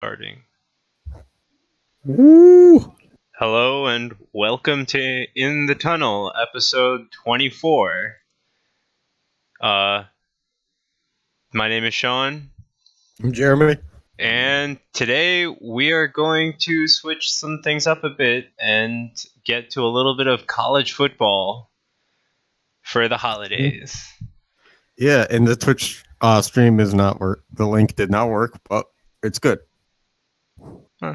Starting. Woo! Hello and welcome to In the Tunnel, episode 24. Uh, my name is Shaan, I'm Jeremy. and today we are going to switch some things up a bit and get to a little bit of college football for the holidays. Yeah, and the Twitch stream is not work. The link did not work, but it's good. Huh.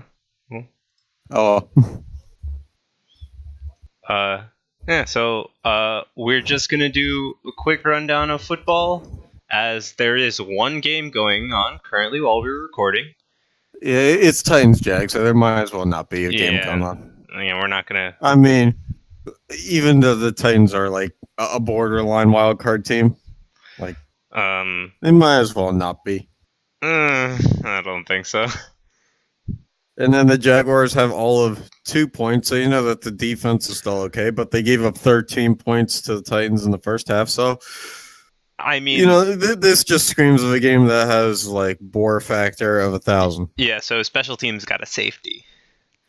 Well, Oh, we're just gonna do a quick rundown of football, as there is one game going on currently while we're recording. yeah, it's Titans Jags, so there might as well not be a game going on. Yeah, we're not gonna. I mean, even though the Titans are like a borderline wild card team, like they might as well not be. I don't think so. And then the Jaguars have all of 2 points, so you know that the defense is still okay. But they gave up 13 points to the Titans in the first half, so I mean, you know this just screams of a game that has like bore factor of 1,000. yeah. So special teams got a safety.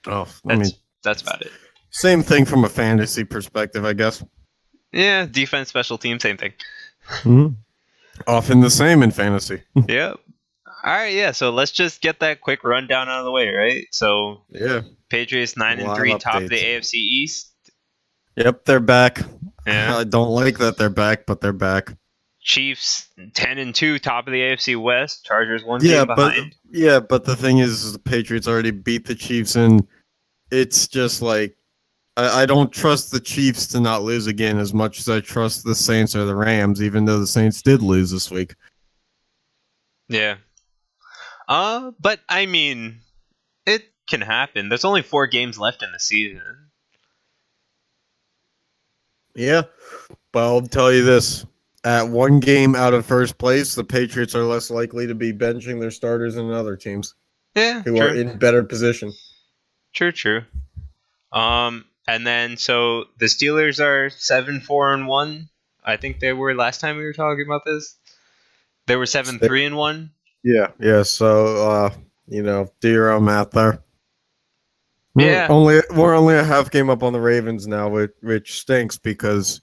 Oh, I mean, That's about it. same thing from a fantasy perspective, I guess. Yeah, defense, special team, same thing. Mm-hmm. Often the same in fantasy. Yep. All right, yeah. So let's just get that quick rundown out of the way, right? So Yeah. Patriots 9-3, top of the AFC East. Yep, they're back. Yeah. I don't like that they're back, but they're back. Chiefs 10-2, top of the AFC West. Chargers one game behind. But the thing is the Patriots already beat the Chiefs, and it's just like I don't trust the Chiefs to not lose again as much as I trust the Saints or the Rams, even though the Saints did lose this week. Yeah. But I mean, it can happen. There's only 4 games left in the season. Yeah, but I'll tell you this. At one game out of first place, the Patriots are less likely to be benching their starters than other teams Yeah, who true. are in better position. True. And then so the Steelers are 7-4-1. I think they were last time we were talking about this. They were 7-3-1. Yeah. So do your own math there. Yeah. We're only a half game up on the Ravens now, which stinks because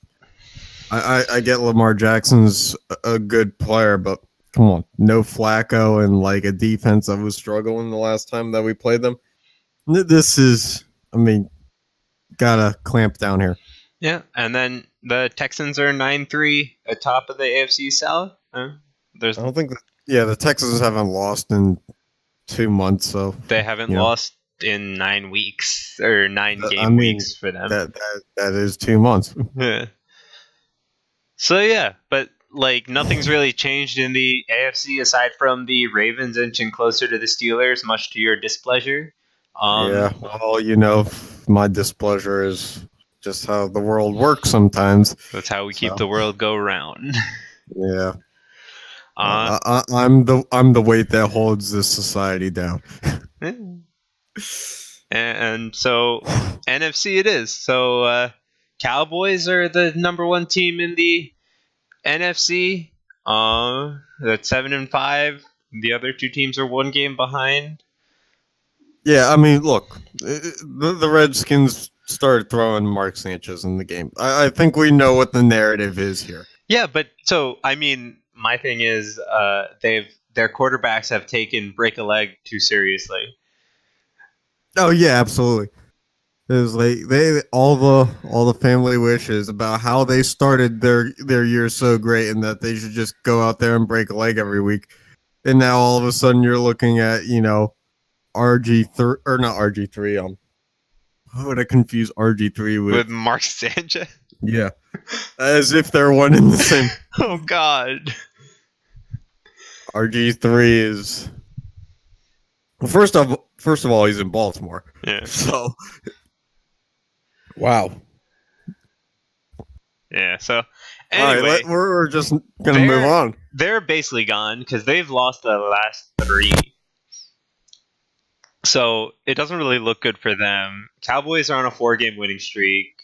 I get Lamar Jackson's a good player, but come on, no Flacco and like a defense that was struggling the last time that we played them. This is, I mean, gotta clamp down here. Yeah, and then the Texans are 9-3 atop of the AFC South. I don't think the Texans haven't lost in 2 months, so they haven't lost in 9 weeks or 9 weeks for them. That is 2 months. Yeah. So yeah, but like nothing's really changed in the AFC aside from the Ravens inching closer to the Steelers, much to your displeasure. Yeah, well, my displeasure is just how the world works sometimes. That's how we keep the world go round. Yeah. I'm the weight that holds this society down. And so NFC it is. So Cowboys are the number 1 team in the NFC. That's 7-5. The other 2 teams are 1 game behind. Yeah, I mean, look, the Redskins started throwing Mark Sanchez in the game. I think we know what the narrative is here. Yeah, but so I mean, my thing is, their quarterbacks have taken break a leg too seriously. Oh yeah, absolutely. It was like all the family wishes about how they started their year so great and that they should just go out there and break a leg every week, and now all of a sudden you're looking at RG3 or not RG3. Why would I confuse RG3 with Mark Sanchez? Yeah, as if they're one and the same. Oh God. RG3 is first of all he's in Baltimore. Yeah. So wow. Yeah. So anyway, all right, we're just gonna move on. They're basically gone because they've lost the last 3. So it doesn't really look good for them. Cowboys are on a 4-game winning streak.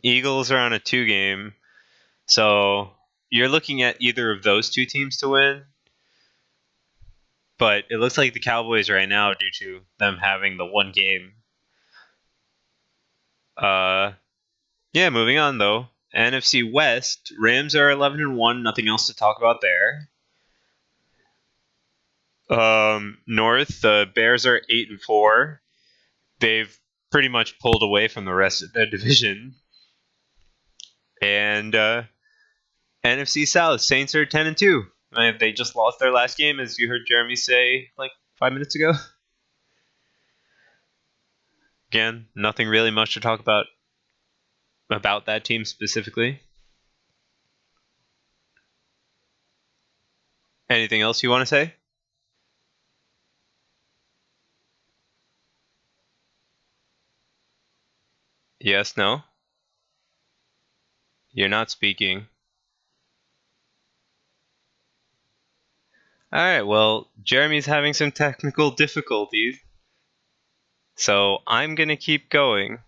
Eagles are on a 2-game. So you're looking at either of those 2 teams to win. But it looks like the Cowboys right now, due to them having the one game. Yeah, moving on though. NFC West, Rams are 11-1. Nothing else to talk about there. North, the Bears are 8-4. They've pretty much pulled away from the rest of the division. And NFC South, Saints are 10-2. They just lost their last game, as you heard Jeremy say like 5 minutes ago. Again, nothing really much to talk about that team specifically. Anything else you want to say? Yes, no? You're not speaking. Alright, well, Jeremy's having some technical difficulties. So I'm going to keep going.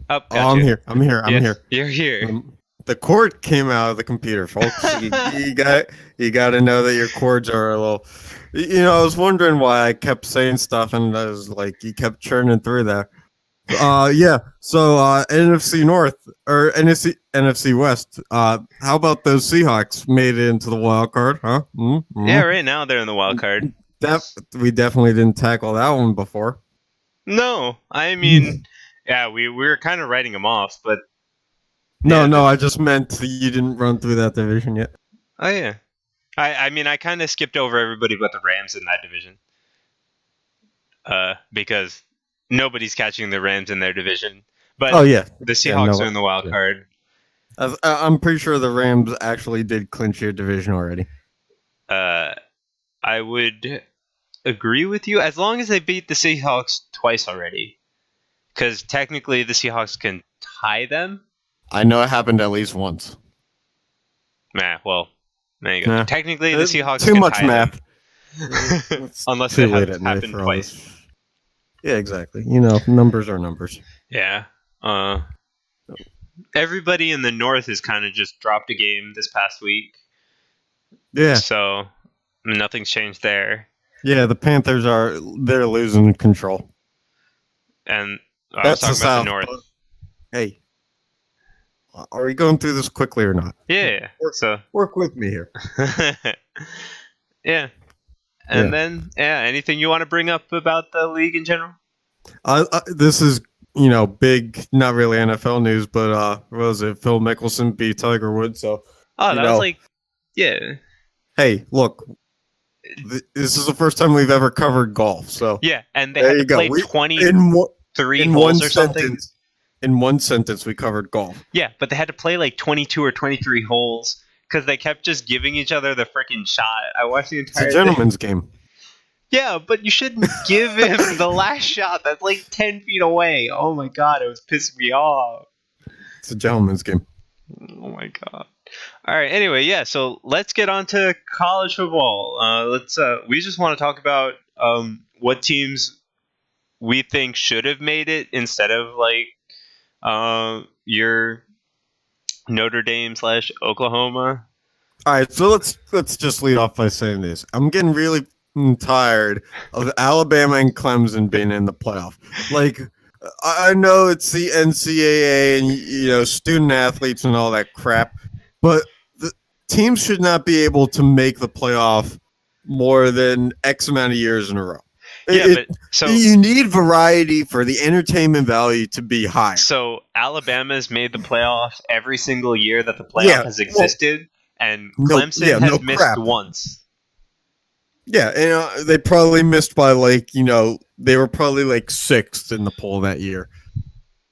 Oh, gotcha. I'm here. I'm here. You're here. The cord came out of the computer, folks. you got to know that your cords are a little. I was wondering why I kept saying stuff, and I was like, you kept churning through there. Yeah. So NFC North or NFC West. How about those Seahawks made it into the wild card? Huh? Mm-hmm. Yeah, right now they're in the wild card. We definitely didn't tackle that one before. No, I mean, yeah, we were kind of writing them off, but no, I just meant you didn't run through that division yet. Oh yeah, I mean, I kind of skipped over everybody but the Rams in that division, because nobody's catching the Rams in their division. But the Seahawks are in the wild card. I'm pretty sure the Rams actually did clinch your division already. I would agree with you as long as they beat the Seahawks twice already, because technically the Seahawks can tie them. I know it happened at least once. Well, there you go. Nah. Technically, the Seahawks too can much tie math. them. Unless it happened twice. Yeah, exactly. Numbers are numbers. Yeah. Everybody in the North has kind of just dropped a game this past week. Yeah. So nothing's changed there. Yeah, the Panthers they're losing control. And I was talking about the North. Hey, are we going through this quickly or not? Yeah. Work with me here. Yeah. And then, anything you want to bring up about the league in general? This is, big, not really NFL news, but what was it? Phil Mickelson beat Tiger Woods. So, that was like, yeah. Hey, look, this is the first time we've ever covered golf. So yeah, and they had to play 23 holes or something. In one sentence, we covered golf. Yeah, but they had to play like 22 or 23 holes because they kept just giving each other the freaking shot. I watched the entire. It's a gentleman's game. Yeah, but you shouldn't give him the last shot. That's like 10 feet away. Oh my god, it was pissing me off. It's a gentleman's game. Oh my god. All right. Anyway, yeah. So let's get on to college football. We just want to talk about what teams we think should have made it instead of like your Notre Dame / Oklahoma. All right. So let's just lead off by saying this. I'm getting really tired of Alabama and Clemson being in the playoff. Like, I know it's the NCAA and student athletes and all that crap, but the teams should not be able to make the playoff more than X amount of years in a row. So you need variety for the entertainment value to be high. So Alabama's made the playoffs every single year that the playoff has existed, and Clemson has missed once. Yeah, and they probably missed by they were probably like 6th in the poll that year.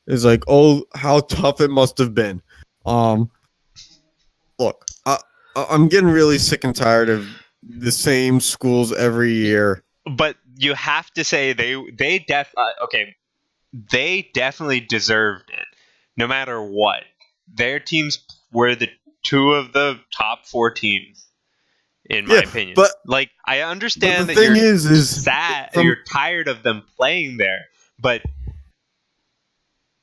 It's like, oh, how tough it must have been. Look, I'm getting really sick and tired of the same schools every year. But you have to say they definitely deserved it, no matter what. Their teams were the 2 of the top 4 teams, in my opinion. But like, I understand that you're sad, you're tired of them playing there, but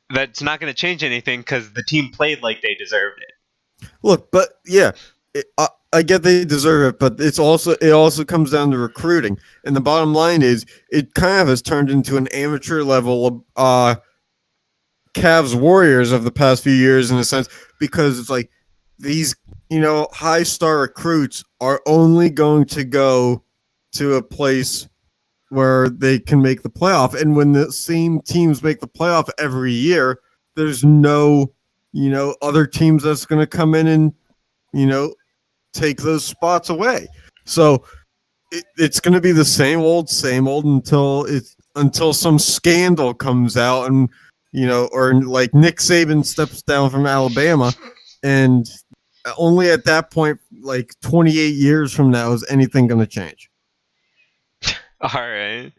that's not going to change anything because the team played like they deserved it. Look, but I get they deserve it, but it also comes down to recruiting. And the bottom line is, it kind of has turned into an amateur level of Cavs Warriors of the past few years in a sense, because it's like these high star recruits are only going to go to a place where they can make the playoff, and when the same teams make the playoff every year, there's no other teams that's going to come in and take those spots away. So it's going to be the same old until some scandal comes out, and or like Nick Saban steps down from Alabama, and only at that point, like 28 years from now, is anything going to change. All right.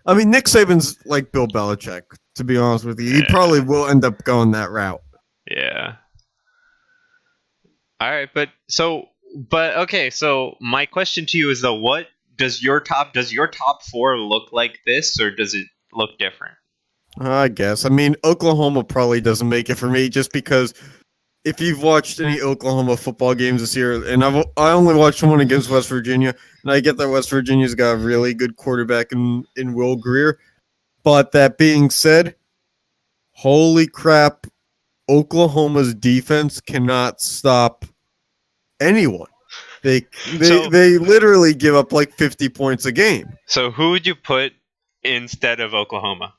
I mean, Nick Saban's like Bill Belichick, to be honest with you. He probably will end up going that route. Yeah. All right, but okay, so my question to you is though, what does your top 4 look like this, or does it look different? I guess. I mean, Oklahoma probably doesn't make it for me, just because if you've watched any Oklahoma football games this year, and I only watched one against West Virginia, and I get that West Virginia's got a really good quarterback in Will Grier, but that being said, holy crap, Oklahoma's defense cannot stop anyone. They literally give up like 50 points a game. So who would you put instead of Oklahoma?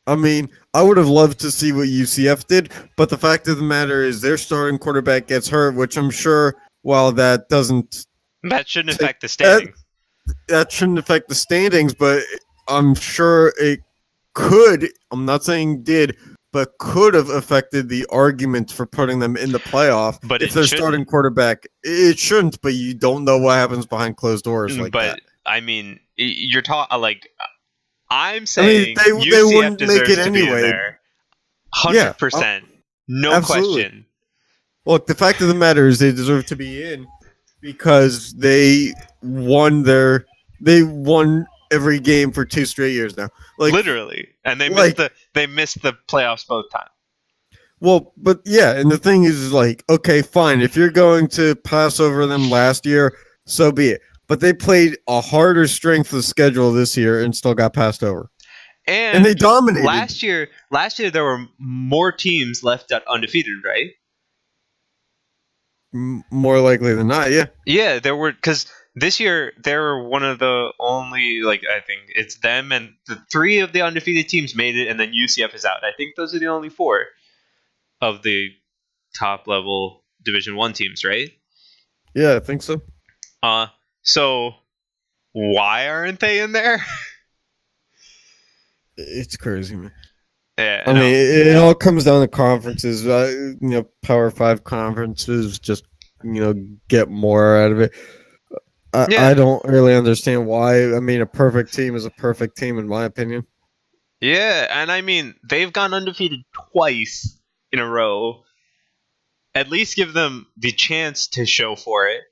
I mean, I would have loved to see what UCF did, but the fact of the matter is their starting quarterback gets hurt, which I'm sure, while that shouldn't affect the standings. That shouldn't affect the standings, but I'm sure it could. I'm not saying did, but could have affected the argument for putting them in the playoff. But if they're starting quarterback, it shouldn't. But you don't know what happens behind closed doors like that. But I mean, you're talking like. I'm saying they wouldn't make it to anyway. Be in there. 100%. No absolutely. Question. Look, the fact of the matter is they deserve to be in because they won every game for 2 straight years now. Like, literally. And they missed the playoffs both times. Well, but yeah, and the thing is like, okay, fine. If you're going to pass over them last year, so be it. But they played a harder strength of schedule this year and still got passed over. And they dominated. Last year there were more teams left undefeated, right? More likely than not, yeah. Yeah, there were, because this year they were one of the only, like, I think it's them and the 3 of the undefeated teams made it, and then UCF is out. I think those are the only 4 of the top level Division 1 teams, right? Yeah, I think so. So, why aren't they in there? It's crazy, man. Yeah, I mean, it all comes down to conferences. Power 5 conferences just, get more out of it. I don't really understand why. I mean, a perfect team is a perfect team, in my opinion. Yeah, and I mean, they've gone undefeated twice in a row. At least give them the chance to show for it.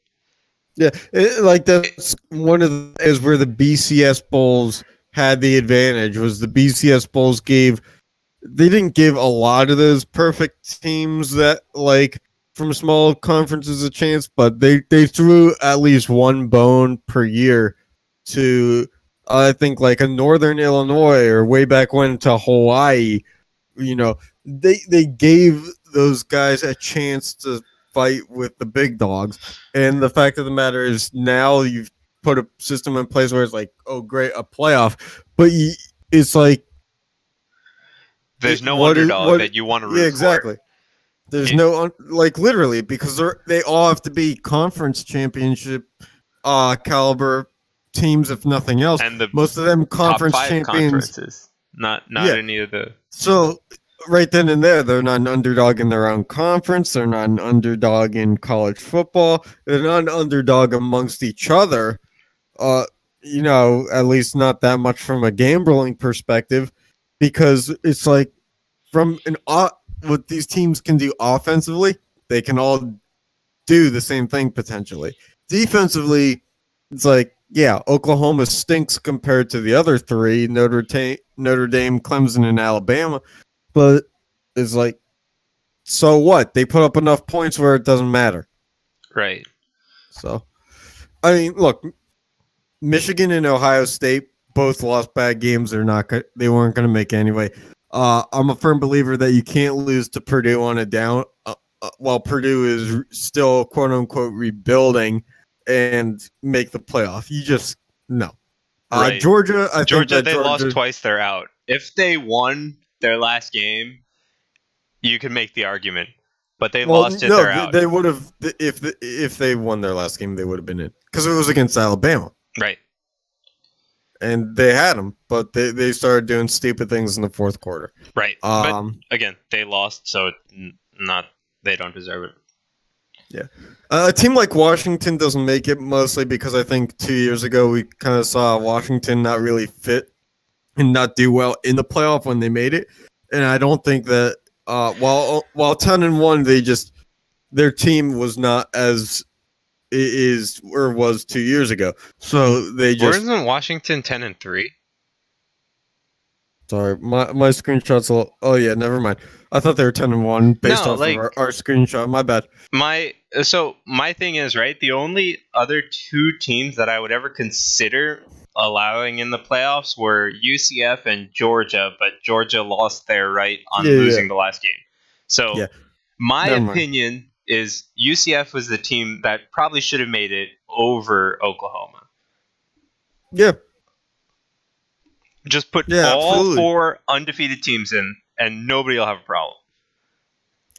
Yeah, that's one of the is where the BCS Bowls had the advantage. Was the BCS Bowls they didn't give a lot of those perfect teams that like from small conferences a chance, but they threw at least one bone per year to I think like a Northern Illinois or way back when to Hawaii. They gave those guys a chance to fight with the big dogs, and the fact of the matter is now you've put a system in place where it's like, oh great, a playoff, but it's like there's no underdog that you want to root for. Exactly. There's no literally, because they all have to be conference championship caliber teams, if nothing else. And most of them conference champions. Conferences. Not any of the. So right then and there, they're not an underdog in their own conference. They're not an underdog in college football. They're not an underdog amongst each other. At least not that much from a gambling perspective, because it's like from what these teams can do offensively, they can all do the same thing potentially. Defensively, it's like, yeah, Oklahoma stinks compared to the other 3, Notre Dame, Clemson, and Alabama. But it's like, so what? They put up enough points where it doesn't matter. Right. So, I mean, look, Michigan and Ohio State both lost bad games. They weren't going to make it anyway. I'm a firm believer that you can't lose to Purdue on a down while Purdue is still quote unquote rebuilding and make the playoff. You just no. Right. Georgia, I think Georgia, that they lost Georgia. twice, they're out. If they won their last game, you can make the argument. But they Well, lost it, no, they're out. they would have if they won their last game, they would have been in because it was against Alabama. Right. And they had them, but they started doing stupid things in the fourth quarter. Right. But again, they lost, so not they don't deserve it. Yeah. A team like Washington doesn't make it mostly because I think 2 years ago we kind of saw Washington not really fit and not do well in the playoff when they made it. And I don't think that while 10-1, their team was not as it is or was 2 years ago. So they just Wasn't Washington 10-3? Sorry, my screenshot's a little. Oh yeah, never mind. I thought they were 10-1 based off of our screenshot. My bad. My thing is, right, the only other two teams that I would ever consider allowing in the playoffs were UCF and Georgia, but Georgia lost their right on losing the last game. So my opinion is UCF was the team that probably should have made it over Oklahoma. Yeah. Just put all four undefeated teams in, and nobody will have a problem.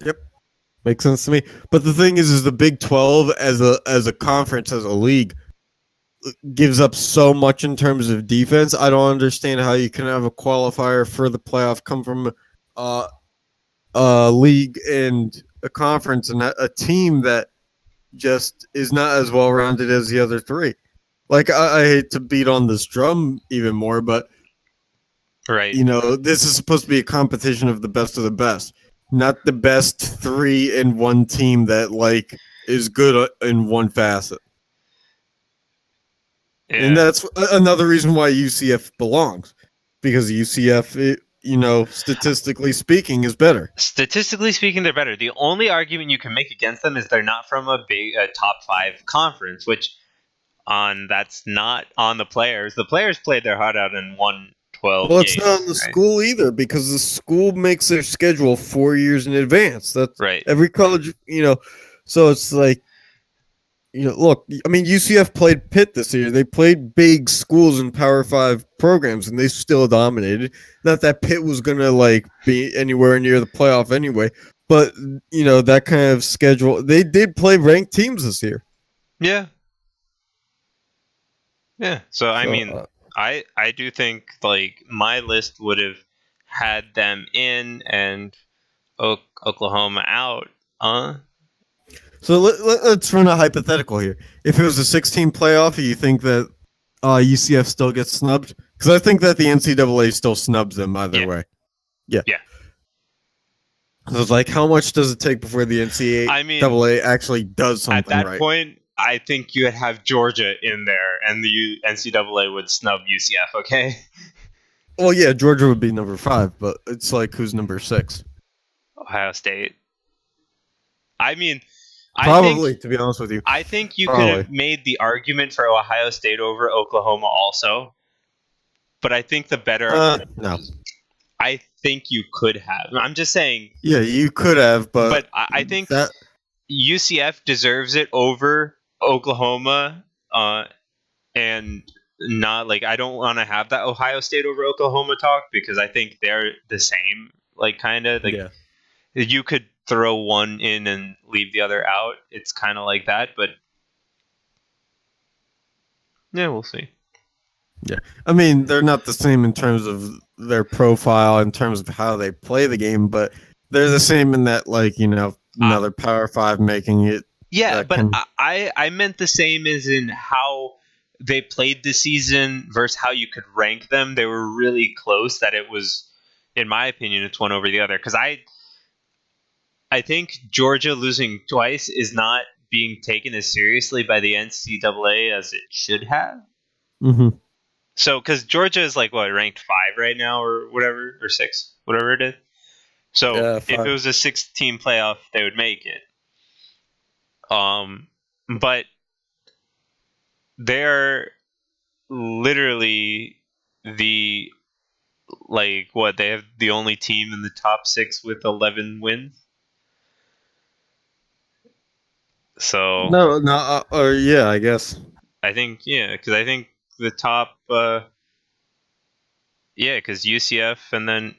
Yep, makes sense to me. But the thing is the Big 12 as a conference, as a league, gives up so much in terms of defense. I don't understand how you can have a qualifier for the playoff come from a league and a conference and a team that just is not as well rounded as the other three. Like I hate to beat on this drum even more, but. Right. You know, this is supposed to be a competition of the best, not the best 3-1 team that like is good in one facet. Yeah. And that's another reason why UCF belongs, because UCF, statistically speaking, is better. Statistically speaking, they're better. The only argument you can make against them is they're not from a big top 5 conference, which that's not on the players. The players played their heart out and won 12 Well, it's games, not on the school either, because the school makes their schedule 4 years in advance. That's right. Every college, so it's like, look, I mean, UCF played Pitt this year. They played big schools in Power 5 programs, and they still dominated. Not that Pitt was going to, like, be anywhere near the playoff anyway, but, that kind of schedule. They did play ranked teams this year. Yeah. Yeah, so I mean... I do think like my list would have had them in and Oklahoma out. So let's run a hypothetical here. If it was a 16 playoff, you think that UCF still gets snubbed? Because I think that the NCAA still snubs them either way. Yeah. So it's like, how much does it take before the NCAA actually does something right? At that point, I think you'd have Georgia in there, and the NCAA would snub UCF. Okay. Well, yeah, Georgia would be number 5, but it's like who's number 6? Ohio State. I mean, probably, to be honest with you, I think you could have made the argument for Ohio State over Oklahoma also, but I think the better. No. I think you could have. I'm just saying. Yeah, you could have, but I think that UCF deserves it over Oklahoma, and not like I don't want to have that Ohio State over Oklahoma talk because I think they're the same, like kind of like you could throw one in and leave the other out. It's kind of like that, but yeah, we'll see. Yeah, I mean they're not the same in terms of their profile, in terms of how they play the game, but they're the same in that, like, another Power 5 making it. Yeah, but I meant the same as in how they played the season versus how you could rank them. They were really close. That it was, in my opinion, it's one over the other. Because I think Georgia losing twice is not being taken as seriously by the NCAA as it should have. Mm-hmm. So, because Georgia is like ranked 5 right now, or whatever, or 6, whatever it is. So, if it was a 6-team playoff, they would make it. but they're literally the they have the only team in the top 6 with 11 wins. So No, yeah, I guess. I think because I think the top because UCF and then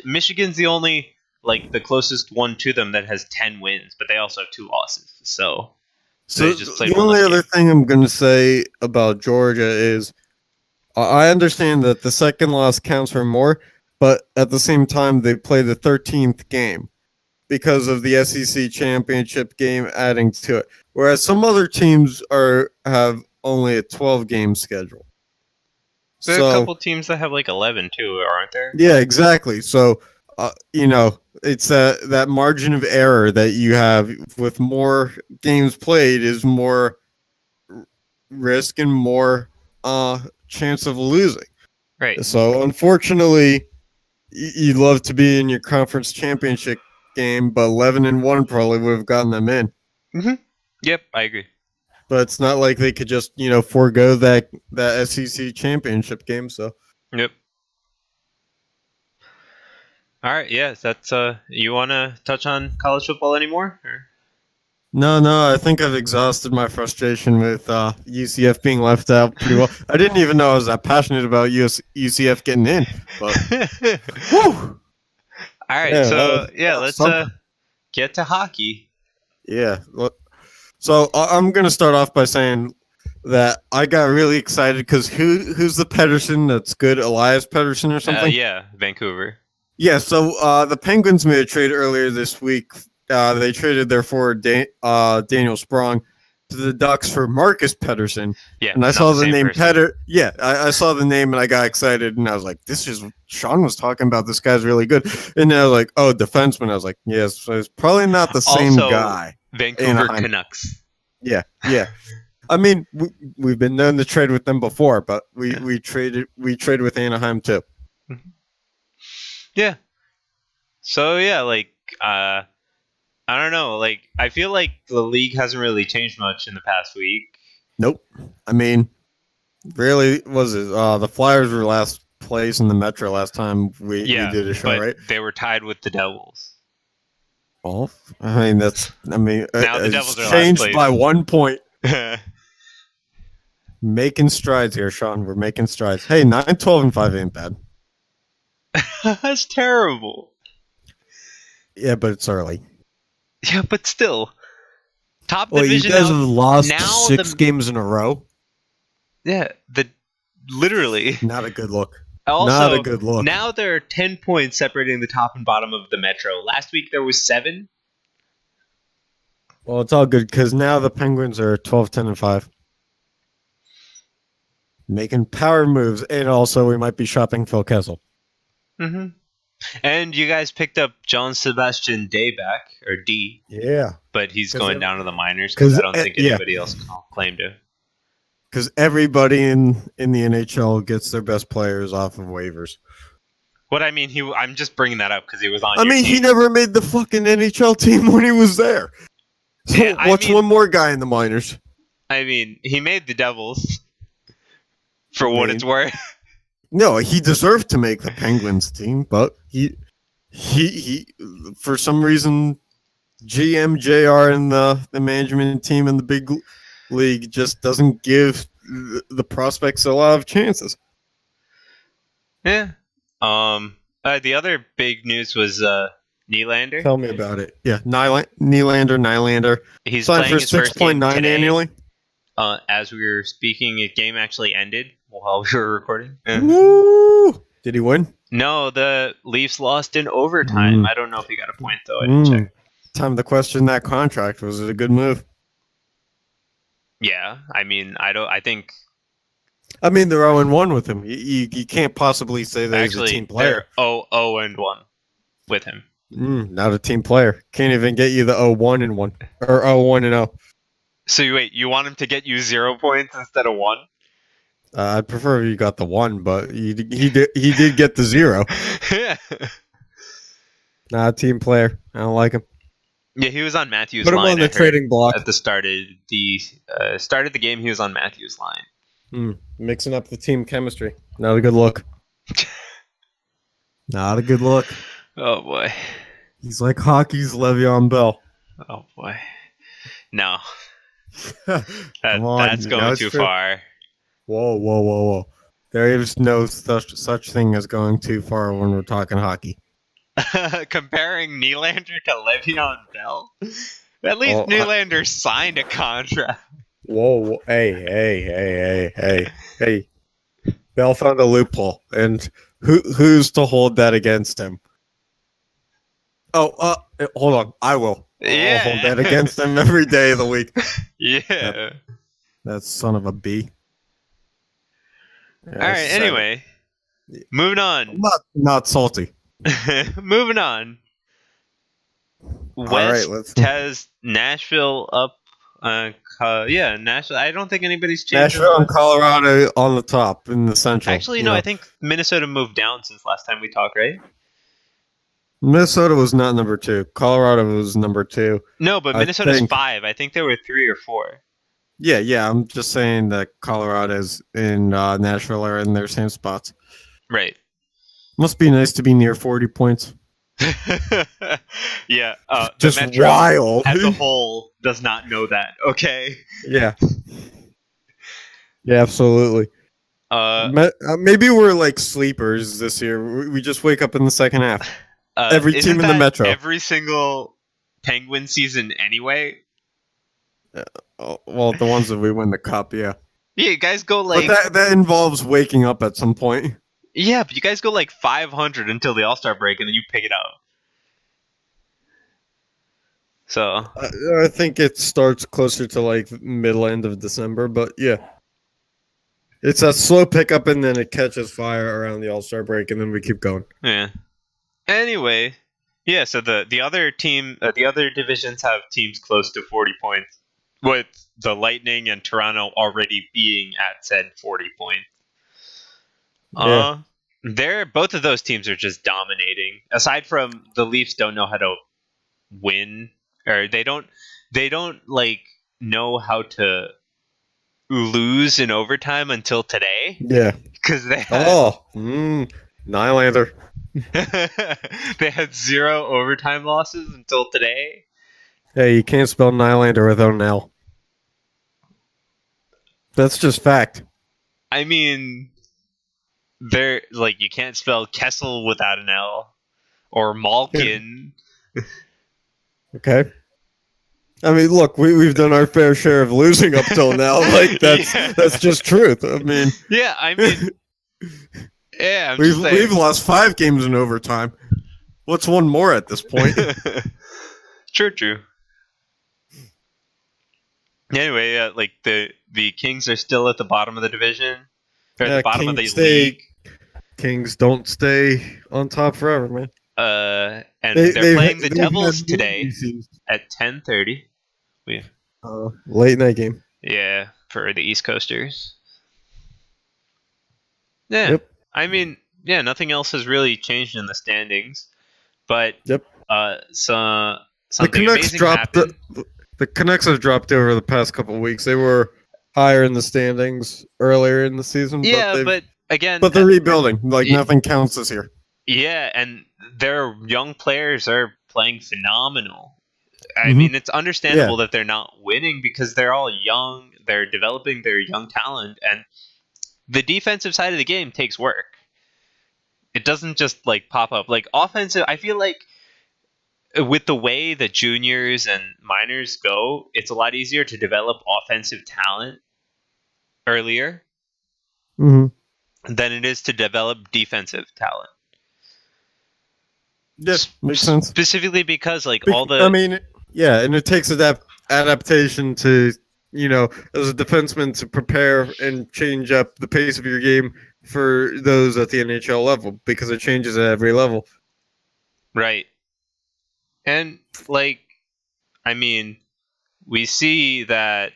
Michigan's the only the closest one to them that has 10 wins, but they also have 2 losses. So So they just played the one only less other game. thing I'm going to say about Georgia is I understand that the second loss counts for more, but at the same time they play the 13th game because of the SEC championship game adding to it. Whereas some other teams have only a 12 game schedule. There are a So couple teams that have 11 too, aren't there? yeah, exactly. So it's that margin of error that you have with more games played is more risk and more chance of losing. Right. So unfortunately, you'd love to be in your conference championship game, but 11-1 probably would have gotten them in. Mm-hmm. Yep, I agree. But it's not like they could just forego that SEC championship game. So Yep. All right. Yeah, that's you want to touch on college football anymore? Or? no, I think I've exhausted my frustration with UCF being left out pretty well. I didn't even know I was that passionate about UCF getting in, but whew. All right. Yeah, So let's something. get to hockey. Yeah. So I'm gonna start off by saying that I got really excited because who's the Pedersen that's good? Elias Pedersen or something? Yeah, Vancouver. Yeah. So the Penguins made a trade earlier this week. They traded their forward Daniel Sprong to the Ducks for Marcus Pedersen. Yeah, And I saw the name person. Yeah, I saw the name and I got excited and I was like, this is Shaan was talking about. This guy's really good. And I was like, oh, defenseman. I was like, yes, so it's probably not the same guy. Vancouver Anaheim. Canucks. Yeah. I mean, we've been known to trade with them before, but we traded with Anaheim too. Yeah. So I don't know. I feel like the league hasn't really changed much in the past week. Nope. I mean, really, was it? The Flyers were last place in the Metro last time we did a show, but right? They were tied with the Devils. Well, I mean, now the Devils are changed by 1 point. Making strides here, Shaan. We're making strides. Hey, 9-12-5 ain't bad. That's terrible. Yeah, but it's early. Yeah, but still. Top division. You guys have lost 6 games in a row? Yeah, literally. Not a good look. Also, not a good look. Now there are 10 points separating the top and bottom of the Metro. Last week there was 7. Well, it's all good because now the Penguins are 12-10-5. Making power moves, and also we might be shopping Phil Kessel. Mm-hmm. And you guys picked up John Sebastian Day back, or D. Yeah. But he's going down to the minors because I don't think anybody else can claim to. Because everybody in the NHL gets their best players off of waivers. What I mean, I'm just bringing that up because he was on. He never made the fucking NHL team when he was there. So what's one more guy in the minors? I mean, he made the Devils. For what it's worth. No, he deserved to make the Penguins team, but he for some reason, GM JR and the management team in the big league just doesn't give the prospects a lot of chances. Yeah. The other big news was Nylander. Tell me about it. Yeah, Nylander. He's signed playing for 6.9 annually. As we were speaking, a game actually ended while we were recording. Woo! Did he win? No, the Leafs lost in overtime. I don't know if he got a point though. I didn't check. Time to question that contract. Was it a good move? Yeah, I mean, I think. I mean, they're 0-1 with him. You can't possibly say that he's a team player. They're 0-1 with him. Not a team player. Can't even get you the 0-1-1 or 0-1-0. So you want him to get you 0 points instead of 1? I'd prefer you got the 1, but he did get the 0. Yeah. Not a team player. I don't like him. Yeah, he was on Matthews' Put him line. on the trading block. At the start of the game, he was on Matthews' line. Mixing up the team chemistry. Not a good look. Not a good look. Oh boy. He's like hockey's Le'Veon Bell. Oh boy. No. Come on, That's going too far. Whoa. There is no such thing as going too far when we're talking hockey. Comparing Nylander to Le'Veon Bell? At least Nylander signed a contract. Whoa. Hey. Bell found a loophole, and who's to hold that against him? Oh, hold on. I will. I'll hold that against him every day of the week. Yeah. That son of a B. All right. Anyway, moving on. I'm not salty. Moving on. West has Nashville up. Nashville. I don't think anybody's changed. Nashville and Colorado on the top in the Central. Actually, no. I think Minnesota moved down since last time we talked, right? Minnesota was not number 2. Colorado was number 2. No, but Minnesota's 5. I think there were 3 or 4. Yeah. I'm just saying that Colorado's and Nashville are in their same spots. Right. Must be nice to be near 40 points. Yeah. Just the Metro wild. as a whole does not know that. Okay. Yeah. Yeah, absolutely. Maybe we're like sleepers this year. We just wake up in the second half. Every team in the Metro. Every single Penguin season anyway. Well, the ones that we win the cup, yeah. Yeah, you guys go like... But that involves waking up at some point. Yeah, but you guys go like 500 until the All-Star break, and then you pick it up. So... I think it starts closer to like middle end of December, but yeah. It's a slow pickup, and then it catches fire around the All-Star break, and then we keep going. Yeah. Anyway, yeah, so the other team, the other divisions have teams close to 40 points, with the Lightning and Toronto already being at said 40 points. Both of those teams are just dominating. Aside from the Leafs don't know how to win, or they don't like know how to lose in overtime until today. Yeah, because they had, Nylander. they had 0 overtime losses until today. Hey, you can't spell Nylander without an L. That's just fact. I mean, they're like, you can't spell Kessel without an L, or Malkin. Okay. I mean, look, we've done our fair share of losing up till now. Like that's just truth. I mean, yeah, we've lost 5 games in overtime. What's one more at this point? True. Anyway, like the Kings are still at the bottom of the division, or at the bottom of the league. Kings don't stay on top forever, man. And they're playing the Devils today at 10:30. Late night game. Yeah, for the East Coasters. Yeah, yep. I mean, yeah, nothing else has really changed in the standings, but something amazing happened. The Canucks have dropped over the past couple of weeks. They were higher in the standings earlier in the season. Yeah, but they're rebuilding. Like nothing counts this year. Yeah, and their young players are playing phenomenal. I mean, it's understandable that they're not winning because they're all young. They're developing their young talent, and the defensive side of the game takes work. It doesn't just like pop up. Like offensive, I feel like with the way the juniors and minors go, it's a lot easier to develop offensive talent earlier than it is to develop defensive talent. Yes, makes sense. Specifically because and it takes adaptation to, as a defenseman to prepare and change up the pace of your game for those at the NHL level because it changes at every level. Right. And, we see that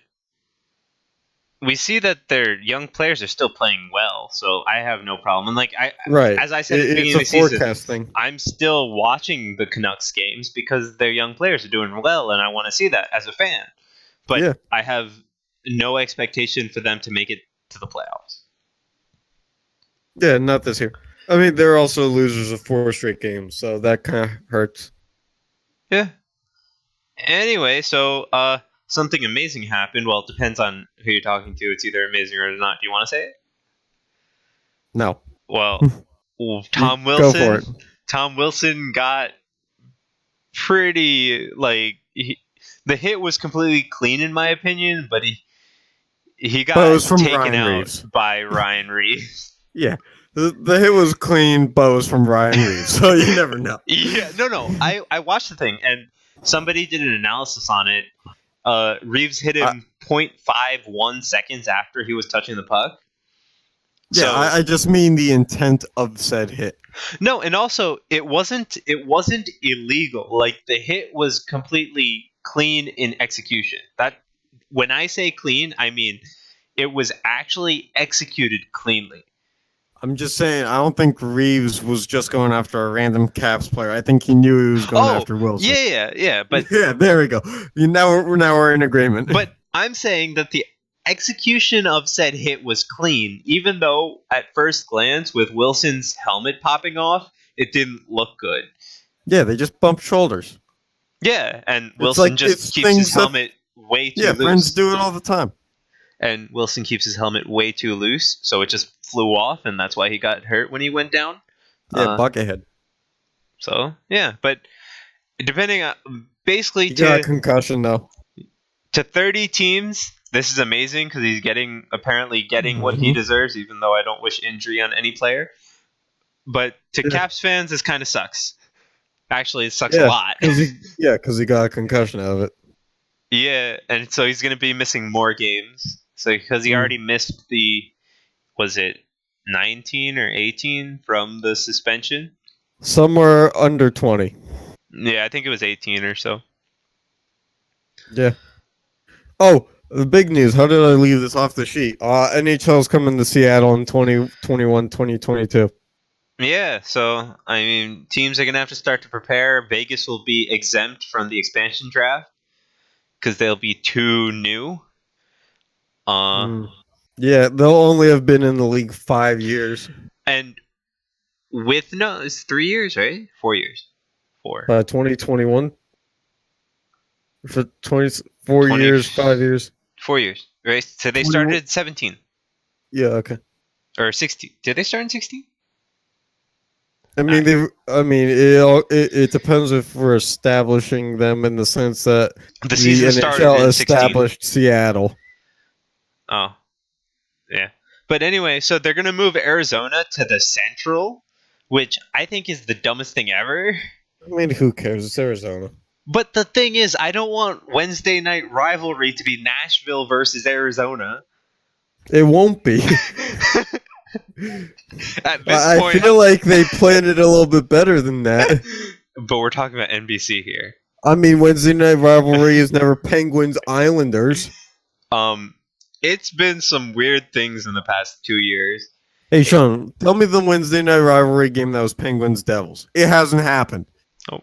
we see that their young players are still playing well, so I have no problem. And Right. as I said at the beginning It's of a the season, forecast thing. I'm still watching the Canucks games because their young players are doing well, and I want to see that as a fan. But Yeah. I have no expectation for them to make it to the playoffs. Yeah, not this year. I mean, they're also losers of 4 straight games, so that kind of hurts. Yeah. Anyway, so something amazing happened. Well, it depends on who you're talking to. It's either amazing or not. Do you want to say it? No. Well, Tom Go for it. Wilson. Tom Wilson got pretty the hit was completely clean in my opinion, but he But it got was from taken Ryan out Reeves. by Ryan Reeves. Yeah. The hit was clean, but it was from Ryan Reeves, so you never know. Yeah, no. I watched the thing, and somebody did an analysis on it. Reeves hit him 0.51 seconds after he was touching the puck. Yeah, So, I just mean the intent of said hit. no, and also it wasn't illegal. Like the hit was completely clean in execution. That when I say clean, I mean it was actually executed cleanly. I'm just saying, I don't think Reeves was just going after a random Caps player. I think he knew he was going after Wilson. Yeah, but yeah, there we go. Now we're in agreement. But I'm saying that the execution of said hit was clean, even though at first glance, with Wilson's helmet popping off, it didn't look good. Yeah, they just bumped shoulders. Yeah, and Wilson just keeps his helmet way too loose. Yeah, friends do it all the time. And Wilson keeps his helmet way too loose, so it just flew off, and that's why he got hurt when he went down. Yeah, buckethead. So, yeah, but depending on... Basically, he got a concussion, though. To 30 teams, this is amazing, because he's apparently getting what he deserves, even though I don't wish injury on any player. But to Caps fans, this kind of sucks. Actually, it sucks a lot. Because he got a concussion out of it. Yeah, and so he's going to be missing more games. So because he already missed was it 19 or 18 from the suspension? Somewhere under 20. Yeah, I think it was 18 or so. Yeah. Oh, the big news. How did I leave this off the sheet? NHL's coming to Seattle in 2021, 2022. Yeah, so, I mean, teams are going to have to start to prepare. Vegas will be exempt from the expansion draft because they'll be too new. Yeah, they'll only have been in the league 5 years. And it's 3 years, right? 4 years. 2021. For 24 years, 5 years. 4 years, right? So they started at 17. Yeah, okay. Or 16. Did they start in 16? I mean, it depends if we're establishing them in the sense that the season started in 16. Established Seattle. Oh, yeah. But anyway, so they're going to move Arizona to the Central, which I think is the dumbest thing ever. I mean, who cares? It's Arizona. But the thing is, I don't want Wednesday night rivalry to be Nashville versus Arizona. It won't be. At this point, I feel like they planned it a little bit better than that. But we're talking about NBC here. I mean, Wednesday night rivalry is never Penguins Islanders. It's been some weird things in the past 2 years. Hey, Sean, tell me the Wednesday night rivalry game that was Penguins Devils. It hasn't happened. Oh,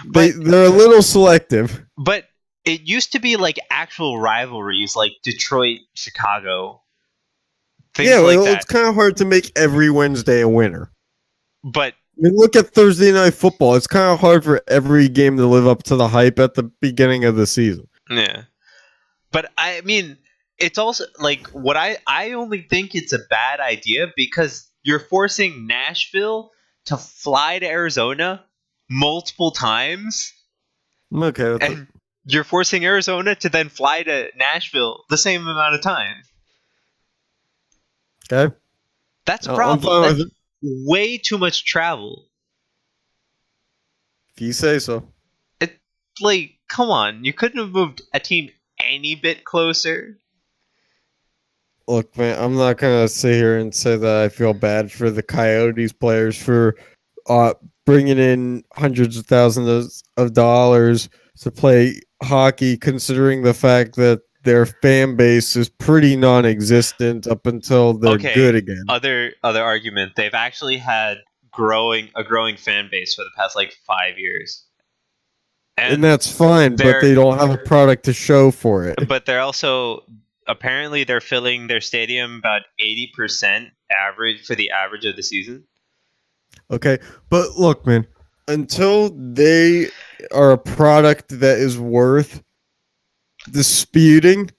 they're a little selective. But it used to be like actual rivalries, like Detroit, Chicago. It's kind of hard to make every Wednesday a winner. But I mean, look at Thursday Night Football. It's kind of hard for every game to live up to the hype at the beginning of the season. Yeah. But I mean, it's also like what I only think it's a bad idea because you're forcing Nashville to fly to Arizona multiple times. Okay. And you're forcing Arizona to then fly to Nashville the same amount of time. Okay. That's a problem. That's way too much travel. If you say so. Come on. You couldn't have moved a team any bit closer. Look, man, I'm not going to sit here and say that I feel bad for the Coyotes players for bringing in hundreds of thousands of dollars to play hockey, considering the fact that their fan base is pretty non-existent up until they're good again. Other argument, they've actually had a growing fan base for the past like 5 years. And that's fine, but they don't have a product to show for it. But they're also apparently they're filling their stadium about 80% average for the average of the season. Okay, but look, man, until they are a product that is worth disputing,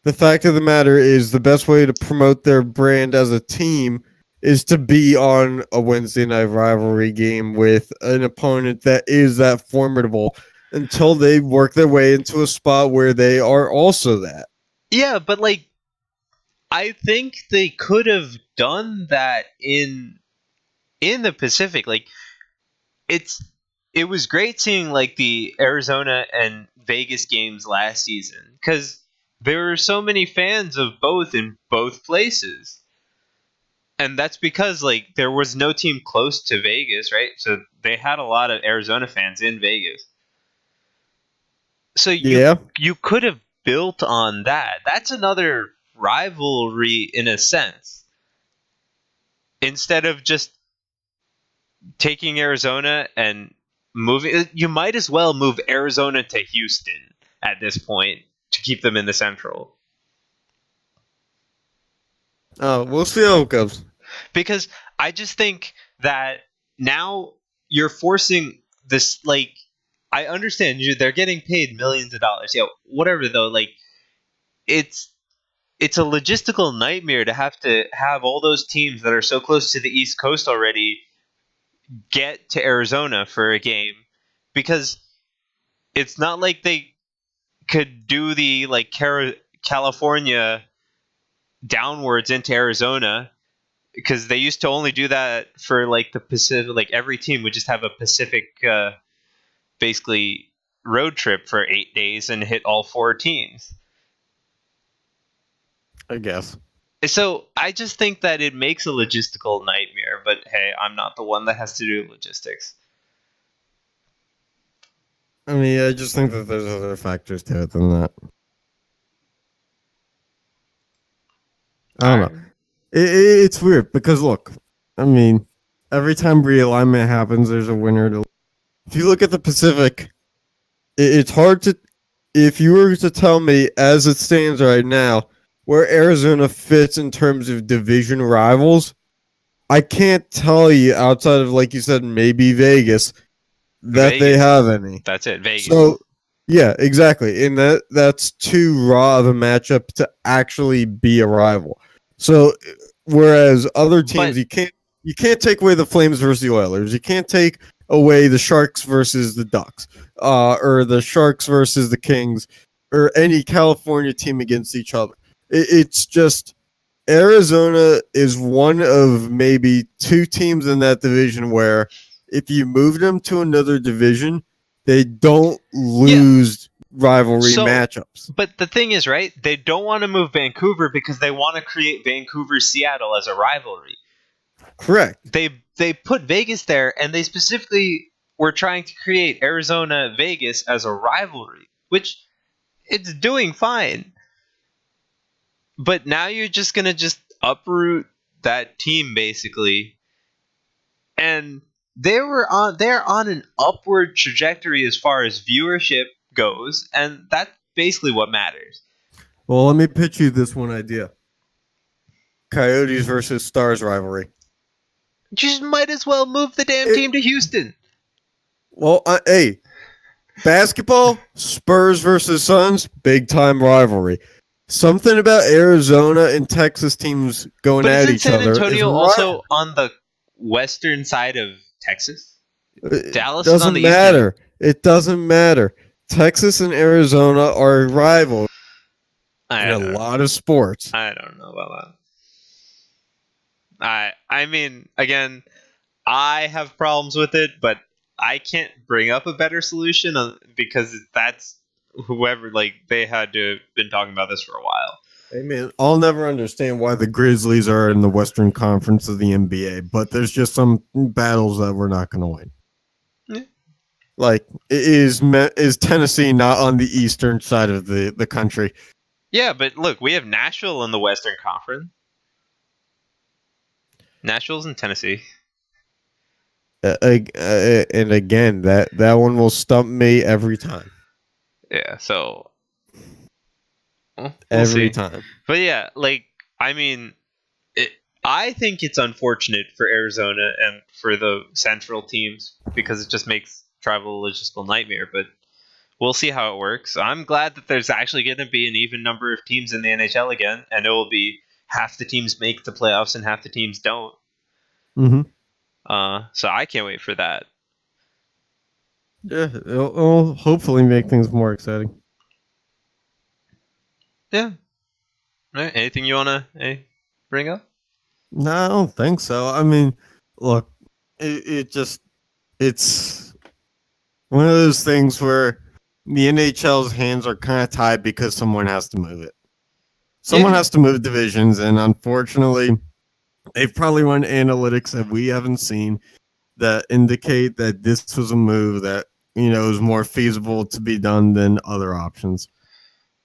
the fact of the matter is the best way to promote their brand as a team is to be on a Wednesday night rivalry game with an opponent that is that formidable until they work their way into a spot where they are also that. Yeah, but like I think they could have done that in the Pacific. Like it was great seeing like the Arizona and Vegas games last season because there were so many fans of both in both places. And that's because like there was no team close to Vegas, right? So they had a lot of Arizona fans in Vegas. So you could have built on that. That's another rivalry in a sense. Instead of just taking Arizona and moving, you might as well move Arizona to Houston at this point to keep them in the Central. Oh, we'll see how it goes. Because I just think that now you're forcing this, like, I understand they're getting paid millions of dollars. Yeah, whatever though, like it's a logistical nightmare to have all those teams that are so close to the East Coast already get to Arizona for a game because it's not like they could do the like California downwards into Arizona because they used to only do that for like the Pacific. Like every team would just have a Pacific basically road trip for 8 days and hit all 4 teams. I guess. So I just think that it makes a logistical nightmare, but hey, I'm not the one that has to do logistics. I mean, I just think that there's other factors to it than that. I don't know. It's weird because look, I mean, every time realignment happens, there's a winner. If you look at the Pacific, it's hard to, if you were to tell me as it stands right now, where Arizona fits in terms of division rivals, I can't tell you outside of, like you said, maybe Vegas, that they have any. That's it, Vegas. So, yeah, exactly. And that's too raw of a matchup to actually be a rival. So, whereas other teams, you can't take away the Flames versus the Oilers. You can't take away the Sharks versus the Ducks, or the Sharks versus the Kings, or any California team against each other. It's just Arizona is one of maybe 2 teams in that division where if you move them to another division, they don't lose rivalry matchups. But the thing is, right, they don't want to move Vancouver because they want to create Vancouver-Seattle as a rivalry. Correct. They put Vegas there, and they specifically were trying to create Arizona-Vegas as a rivalry, which it's doing fine. But now you're just going to just uproot that team, basically. And they're on an upward trajectory as far as viewership goes, and that's basically what matters. Well, let me pitch you this one idea. Coyotes versus Stars rivalry. You just might as well move the damn team to Houston. Well, hey, basketball, Spurs versus Suns, big-time rivalry. Something about Arizona and Texas teams going at each other. But isn't San Antonio also on the western side of Texas? Dallas is on the eastern. It doesn't matter. Texas and Arizona are rivals in a lot of sports. I don't know about that. I mean, again, I have problems with it, but I can't bring up a better solution because that's whoever, like, they had to have been talking about this for a while. Hey, man, I'll never understand why the Grizzlies are in the Western Conference of the NBA, but there's just some battles that we're not going to win. Yeah. Like, is Tennessee not on the eastern side of the country? Yeah, but look, we have Nashville in the Western Conference. Nashville's in Tennessee. And again, that one will stump me every time. Yeah, so we'll Every see. time. But yeah, like I mean, I think it's unfortunate for Arizona and for the Central teams because it just makes travel a logistical nightmare. But we'll see how it works. I'm glad that there's actually going to be an even number of teams in the NHL again, and it will be half the teams make the playoffs and half the teams don't. Mm-hmm. So I can't wait for that. Yeah, it'll hopefully make things more exciting. Yeah. All right. Anything you wanna bring up? No, I don't think so. I mean, look, it's one of those things where the NHL's hands are kind of tied because someone has to move it. Someone Yeah. has to move divisions, and unfortunately, they've probably run analytics that we haven't seen that indicate that this was a move that is more feasible to be done than other options.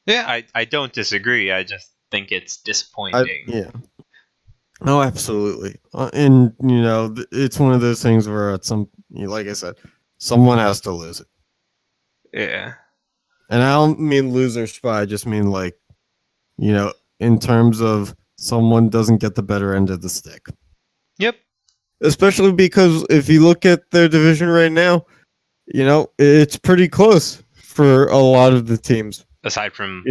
Yeah. I don't disagree. I just think it's disappointing. Yeah. Oh, absolutely. And it's one of those things where at like I said, someone has to lose it. Yeah. And I don't mean lose their spot. I just mean like, in terms of someone doesn't get the better end of the stick. Yep. Especially because if you look at their division right now, it's pretty close for a lot of the teams. Aside from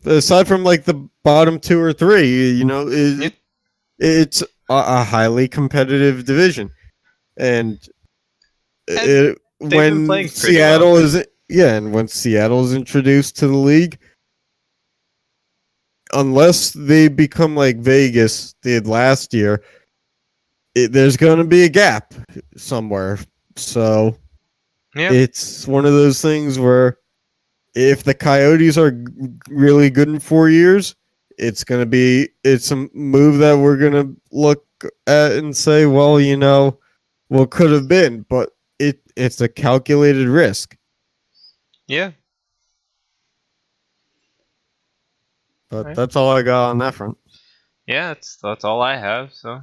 Aside from like the bottom two or three, yeah. it's a highly competitive division. And And they've been when playing pretty well. when Seattle is introduced to the league, unless they become like Vegas did last year, there's going to be a gap somewhere. So Yeah. it's one of those things where if the Coyotes are really good in 4 years, it's a move that we're going to look at and say, well, what could have been, but it's a calculated risk. Yeah. But Right. that's all I got on that front. Yeah. That's all I have. So.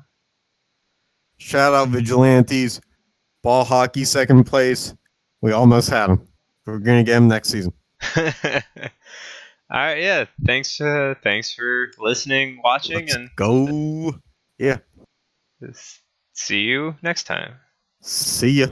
Shout out Vigilantes, ball hockey second place. We almost had him. We're gonna get him next season. All right. Yeah. Thanks. Thanks for listening, watching, Let's and go. Yeah. see you next time. See ya.